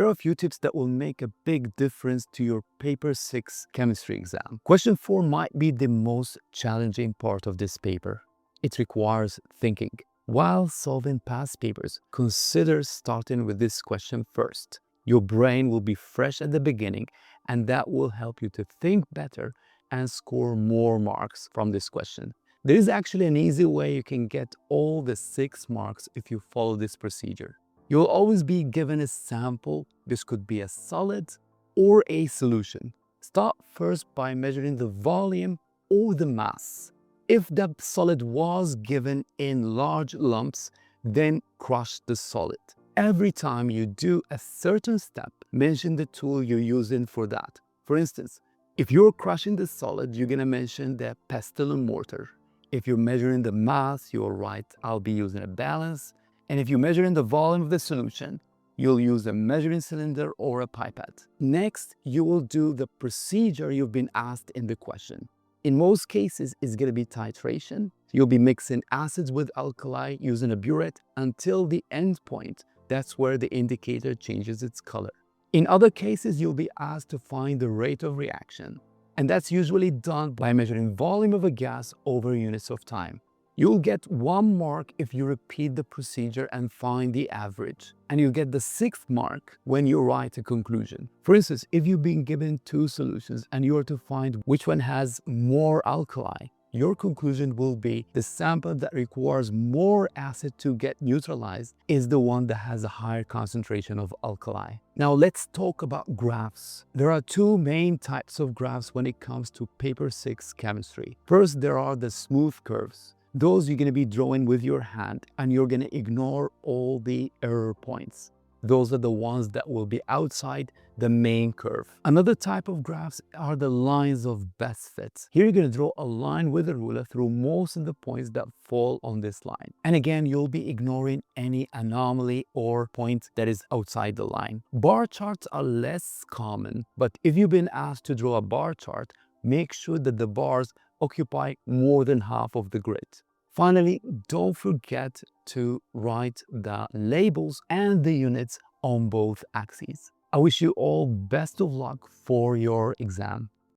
Here are a few tips that will make a big difference to your Paper 6 chemistry exam. Question 4 might be the most challenging part of this paper. It requires thinking. While solving past papers, consider starting with this question first. Your brain will be fresh at the beginning, and that will help you to think better and score more marks from this question. There is actually an easy way you can get all the 6 marks if you follow this procedure. You'll always be given a sample. This could be a solid or a solution. Start first by measuring the volume or the mass. If the solid was given in large lumps, then crush the solid. Every time you do a certain step, mention the tool you're using for that. For instance, if you're crushing the solid, you're going to mention the pestle and mortar. If you're measuring the mass, you'll write, I'll be using a balance. And if you're measuring the volume of the solution, you'll use a measuring cylinder or a pipette. Next, you will do the procedure you've been asked in the question. In most cases, it's going to be titration. You'll be mixing acids with alkali using a burette until the end point. That's where the indicator changes its color. In other cases, you'll be asked to find the rate of reaction. And that's usually done by measuring volume of a gas over units of time. You'll get 1 mark if you repeat the procedure and find the average. And you'll get the 6th mark when you write a conclusion. For instance, if you've been given 2 solutions and you are to find which one has more alkali, your conclusion will be the sample that requires more acid to get neutralized is the one that has a higher concentration of alkali. Now let's talk about graphs. There are 2 main types of graphs when it comes to Paper 6 chemistry. First, there are the smooth curves. Those you're going to be drawing with your hand, and you're going to ignore all the error points. Those are the ones that will be outside the main curve. Another type of graphs are the lines of best fit. Here you're going to draw a line with a ruler through most of the points that fall on this line. And again, you'll be ignoring any anomaly or point that is outside the line. Bar charts are less common, but if you've been asked to draw a bar chart, make sure that the bars occupy more than half of the grid. Finally, don't forget to write the labels and the units on both axes. I wish you all best of luck for your exam.